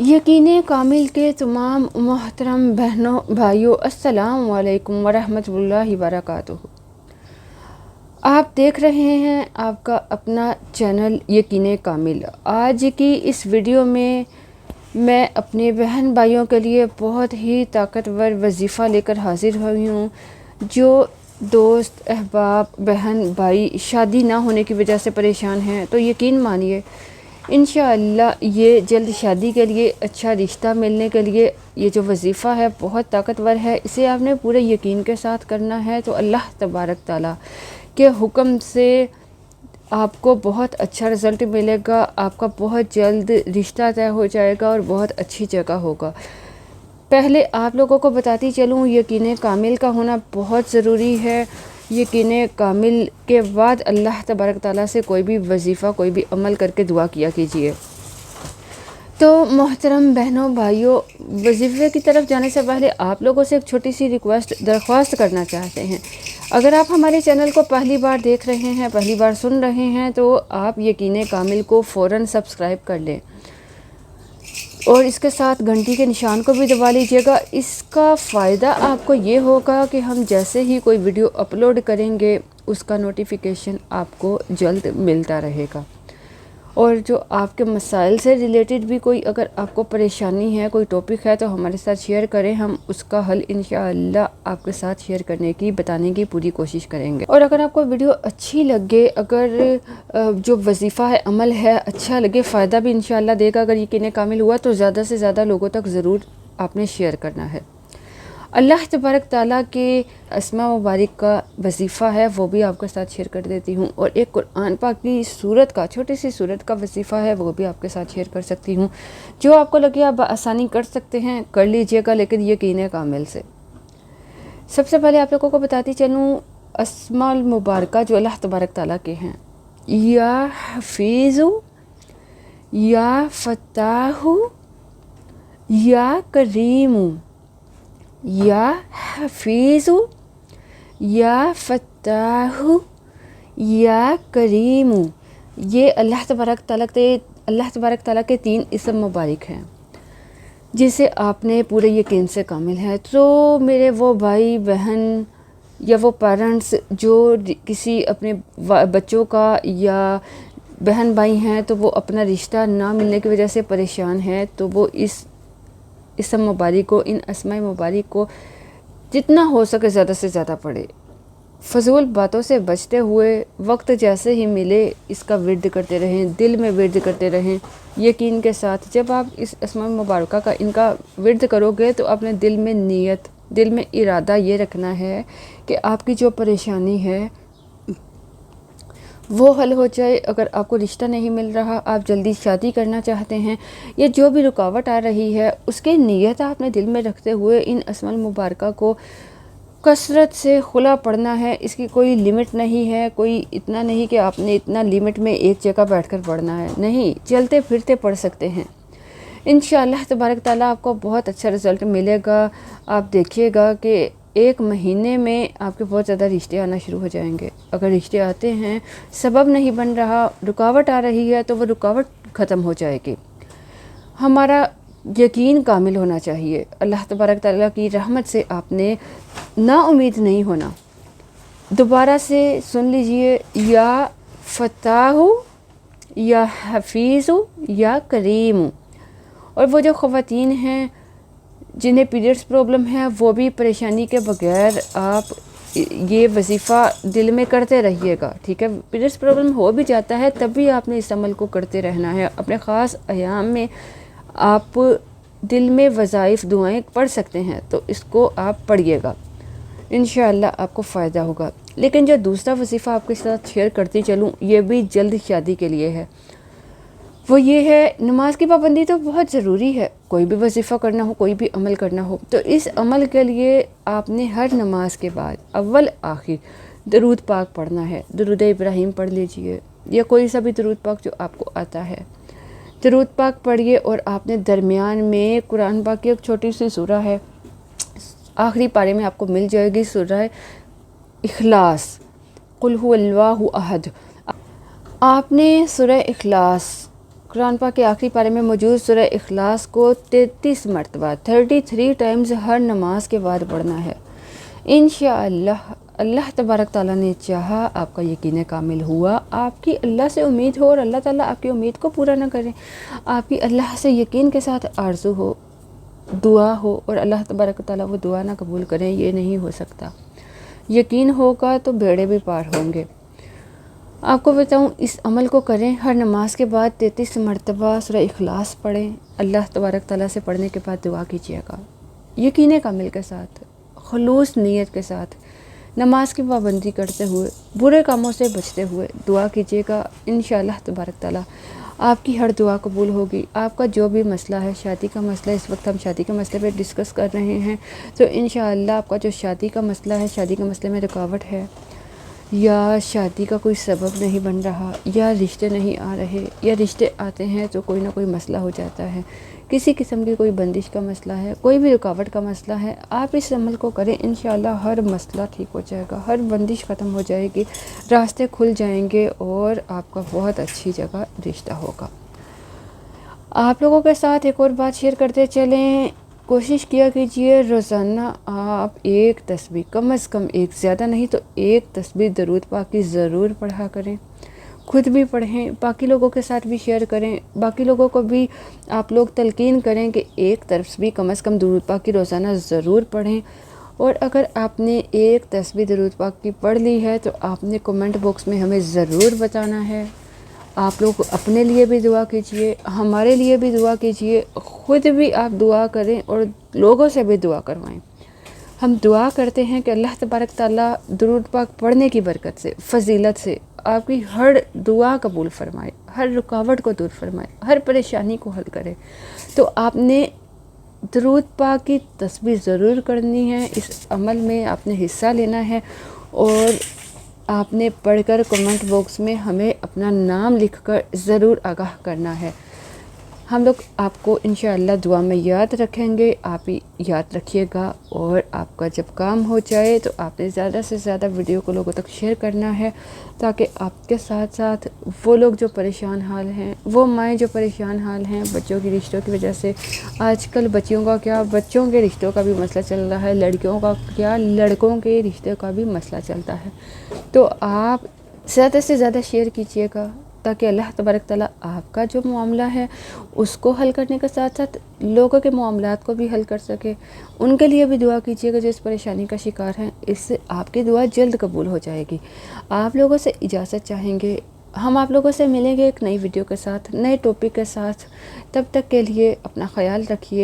یقین کامل کے تمام محترم بہنوں بھائیوں، السلام علیکم ورحمۃ اللہ وبرکاتہ۔ آپ دیکھ رہے ہیں آپ کا اپنا چینل یقین کامل۔ آج کی اس ویڈیو میں اپنے بہن بھائیوں کے لیے بہت ہی طاقتور وظیفہ لے کر حاضر ہوئی ہوں۔ جو دوست احباب بہن بھائی شادی نہ ہونے کی وجہ سے پریشان ہیں تو یقین مانیے انشاءاللہ یہ جلد شادی کے لیے اچھا رشتہ ملنے کے لیے یہ جو وظیفہ ہے بہت طاقتور ہے۔ اسے آپ نے پورے یقین کے ساتھ کرنا ہے تو اللہ تبارک تعالیٰ کے حکم سے آپ کو بہت اچھا رزلٹ ملے گا۔ آپ کا بہت جلد رشتہ طے ہو جائے گا اور بہت اچھی جگہ ہوگا۔ پہلے آپ لوگوں کو بتاتی چلوں یقین کامل کا ہونا بہت ضروری ہے۔ یقین کامل کے بعد اللہ تبارک تعالیٰ سے کوئی بھی وظیفہ کوئی بھی عمل کر کے دعا کیا کیجیے۔ تو محترم بہنوں بھائیوں، وظیفے کی طرف جانے سے پہلے آپ لوگوں سے ایک چھوٹی سی درخواست کرنا چاہتے ہیں۔ اگر آپ ہمارے چینل کو پہلی بار دیکھ رہے ہیں، پہلی بار سن رہے ہیں تو آپ یقین کامل کو فوراً سبسکرائب کر لیں اور اس کے ساتھ گھنٹی کے نشان کو بھی دبا لیجیے گا۔ اس کا فائدہ آپ کو یہ ہوگا کہ ہم جیسے ہی کوئی ویڈیو اپلوڈ کریں گے اس کا نوٹیفیکیشن آپ کو جلد ملتا رہے گا۔ اور جو آپ کے مسائل سے ریلیٹڈ بھی کوئی اگر آپ کو پریشانی ہے، کوئی ٹاپک ہے تو ہمارے ساتھ شیئر کریں، ہم اس کا حل انشاءاللہ آپ کے ساتھ شیئر کرنے کی بتانے کی پوری کوشش کریں گے۔ اور اگر آپ کو ویڈیو اچھی لگے، اگر جو وظیفہ ہے عمل ہے اچھا لگے، فائدہ بھی انشاءاللہ دے گا، اگر یقین کامل ہوا تو زیادہ سے زیادہ لوگوں تک ضرور آپ نے شیئر کرنا ہے۔ اللہ تبارک تعالیٰ کے اسماء مبارک کا وظیفہ ہے وہ بھی آپ کے ساتھ شیئر کر دیتی ہوں، اور ایک قرآن پاک کی سورت کا چھوٹی سی سورت کا وظیفہ ہے وہ بھی آپ کے ساتھ شیئر کر سکتی ہوں۔ جو آپ کو لگے آپ بآسانی کر سکتے ہیں کر لیجئے گا، لیکن یقین کامل سے۔ سب سے پہلے آپ لوگوں کو بتاتی چلوں اسماء المبارکہ جو اللہ تبارک تعالیٰ کے ہیں، یا حفیظ، یا فتاح، یا کریم، یا حفیظ، یا فتاح، یا کریم، یہ اللہ تبارک تعالیٰ کے 3 اسم مبارک ہیں جسے آپ نے پورے یقین سے کامل ہے۔ تو میرے وہ بھائی بہن یا وہ پیرنٹس جو کسی اپنے بچوں کا یا بہن بھائی ہیں تو وہ اپنا رشتہ نہ ملنے کی وجہ سے پریشان ہیں، تو وہ اس اسم مبارک کو، ان اسماء مبارک کو جتنا ہو سکے زیادہ سے زیادہ پڑھے، فضول باتوں سے بچتے ہوئے وقت جیسے ہی ملے اس کا ورد کرتے رہیں، دل میں ورد کرتے رہیں یقین کے ساتھ۔ جب آپ اس اسماء مبارکہ کا ان کا ورد کرو گے تو اپنے دل میں نیت، دل میں ارادہ یہ رکھنا ہے کہ آپ کی جو پریشانی ہے وہ حل ہو جائے۔ اگر آپ کو رشتہ نہیں مل رہا، آپ جلدی شادی کرنا چاہتے ہیں، یا جو بھی رکاوٹ آ رہی ہے اس کے نیت آپ نے دل میں رکھتے ہوئے ان اسماء المبارکہ کو کثرت سے خلا پڑھنا ہے۔ اس کی کوئی لمٹ نہیں ہے، کوئی اتنا نہیں کہ آپ نے اتنا لمٹ میں ایک جگہ بیٹھ کر پڑھنا ہے، نہیں، چلتے پھرتے پڑھ سکتے ہیں۔ انشاءاللہ تبارک تعالیٰ آپ کو بہت اچھا رزلٹ ملے گا۔ آپ دیکھیے گا کہ 1 مہینے میں آپ کے بہت زیادہ رشتے آنا شروع ہو جائیں گے۔ اگر رشتے آتے ہیں، سبب نہیں بن رہا، رکاوٹ آ رہی ہے تو وہ رکاوٹ ختم ہو جائے گی۔ ہمارا یقین کامل ہونا چاہیے۔ اللہ تبارک تعالیٰ کی رحمت سے آپ نے نا امید نہیں ہونا۔ دوبارہ سے سن لیجئے، یا فتاح، یا حفیظ، یا کریم۔ اور وہ جو خواتین ہیں جنہیں پیریڈس پرابلم ہے وہ بھی پریشانی کے بغیر آپ یہ وظیفہ دل میں کرتے رہیے گا، ٹھیک ہے؟ پیریڈس پرابلم ہو بھی جاتا ہے تب بھی آپ نے اس عمل کو کرتے رہنا ہے۔ اپنے خاص ایام میں آپ دل میں وظائف دعائیں پڑھ سکتے ہیں تو اس کو آپ پڑھیے گا، انشاءاللہ آپ کو فائدہ ہوگا۔ لیکن جو دوسرا وظیفہ آپ کے ساتھ شیئر کرتی چلوں یہ بھی جلد شادی کے لیے ہے، وہ یہ ہے نماز کی پابندی تو بہت ضروری ہے۔ کوئی بھی وظیفہ کرنا ہو، کوئی بھی عمل کرنا ہو تو اس عمل کے لیے آپ نے ہر نماز کے بعد اول آخر درود پاک پڑھنا ہے۔ درود ابراہیم پڑھ لیجئے یا کوئی سا بھی درود پاک جو آپ کو آتا ہے، درود پاک پڑھیے۔ اور آپ نے درمیان میں قرآن پاک کی ایک چھوٹی سی سورہ ہے، آخری پارے میں آپ کو مل جائے گی، سورہ اخلاص، قل هو اللہ احد۔ آپ نے سورہ اخلاص قرآن پاک کے آخری پارے میں موجود سورہ اخلاص کو 33 مرتبہ 33 ٹائمز ہر نماز کے بعد پڑھنا ہے۔ انشاءاللہ اللہ تبارک تعالیٰ نے چاہا آپ کا یقین کامل ہوا، آپ کی اللہ سے امید ہو اور اللہ تعالیٰ آپ کی امید کو پورا نہ کریں، آپ کی اللہ سے یقین کے ساتھ آرزو ہو، دعا ہو اور اللہ تبارک تعالیٰ وہ دعا نہ قبول کریں، یہ نہیں ہو سکتا۔ یقین ہوگا تو بیڑے بھی پار ہوں گے۔ آپ کو بتاؤں، اس عمل کو کریں، ہر نماز کے بعد 33 مرتبہ سورہ اخلاص پڑھیں، اللہ تبارک تعالیٰ سے پڑھنے کے بعد دعا کیجیے گا یقین کامل کے ساتھ، خلوص نیت کے ساتھ، نماز کی پابندی کرتے ہوئے، برے کاموں سے بچتے ہوئے دعا کیجیے گا۔ انشاءاللہ تبارک تعالیٰ آپ کی ہر دعا قبول ہوگی۔ آپ کا جو بھی مسئلہ ہے، شادی کا مسئلہ، اس وقت ہم شادی کے مسئلے پہ ڈسکس کر رہے ہیں، تو انشاءاللہ آپ کا جو شادی کا مسئلہ ہے، شادی کے مسئلے میں رکاوٹ ہے، یا شادی کا کوئی سبب نہیں بن رہا، یا رشتے نہیں آ رہے، یا رشتے آتے ہیں تو کوئی نہ کوئی مسئلہ ہو جاتا ہے، کسی قسم کی کوئی بندش کا مسئلہ ہے، کوئی بھی رکاوٹ کا مسئلہ ہے، آپ اس عمل کو کریں، انشاءاللہ ہر مسئلہ ٹھیک ہو جائے گا، ہر بندش ختم ہو جائے گی، راستے کھل جائیں گے اور آپ کا بہت اچھی جگہ رشتہ ہوگا۔ آپ لوگوں کے ساتھ ایک اور بات شیئر کرتے چلیں، کوشش کیا کیجئے روزانہ آپ ایک تسبیح، کم از کم ایک، زیادہ نہیں تو ایک تسبیح درود پاک کی ضرور پڑھا کریں، خود بھی پڑھیں، باقی لوگوں کے ساتھ بھی شیئر کریں، باقی لوگوں کو بھی آپ لوگ تلقین کریں کہ ایک تسبیح کم از کم درود پاک کی روزانہ ضرور پڑھیں۔ اور اگر آپ نے ایک تسبیح درود پاک کی پڑھ لی ہے تو آپ نے کمنٹ باکس میں ہمیں ضرور بتانا ہے۔ آپ لوگ اپنے لیے بھی دعا کیجئے، ہمارے لیے بھی دعا کیجئے، خود بھی آپ دعا کریں اور لوگوں سے بھی دعا کروائیں۔ ہم دعا کرتے ہیں کہ اللہ تبارک تعالیٰ درود پاک پڑھنے کی برکت سے، فضیلت سے آپ کی ہر دعا قبول فرمائے، ہر رکاوٹ کو دور فرمائے، ہر پریشانی کو حل کرے۔ تو آپ نے درود پاک کی تسبیح ضرور کرنی ہے، اس عمل میں آپ نے حصہ لینا ہے، اور آپ نے پڑھ کر کمنٹ باکس میں ہمیں اپنا نام لکھ کر ضرور آگاہ کرنا ہے۔ ہم لوگ آپ کو انشاءاللہ دعا میں یاد رکھیں گے، آپ ہی یاد رکھیے گا، اور آپ کا جب کام ہو جائے تو آپ نے زیادہ سے زیادہ ویڈیو کو لوگوں تک شیئر کرنا ہے، تاکہ آپ کے ساتھ ساتھ وہ لوگ جو پریشان حال ہیں، وہ مائیں جو پریشان حال ہیں بچوں کی رشتوں کی وجہ سے، آج کل بچیوں کا کیا، بچوں کے رشتوں کا بھی مسئلہ چل رہا ہے، لڑکیوں کا کیا، لڑکوں کے رشتوں کا بھی مسئلہ چلتا ہے، تو آپ زیادہ سے زیادہ شیئر کیجیے گا، تاکہ اللہ تبارک تعالیٰ آپ کا جو معاملہ ہے اس کو حل کرنے کے ساتھ ساتھ لوگوں کے معاملات کو بھی حل کر سکے۔ ان کے لیے بھی دعا کیجیے گا جو اس پریشانی کا شکار ہیں، اس سے آپ کی دعا جلد قبول ہو جائے گی۔ آپ لوگوں سے اجازت چاہیں گے، ہم آپ لوگوں سے ملیں گے ایک نئی ویڈیو کے ساتھ، نئے ٹاپک کے ساتھ، تب تک کے لیے اپنا خیال رکھیے۔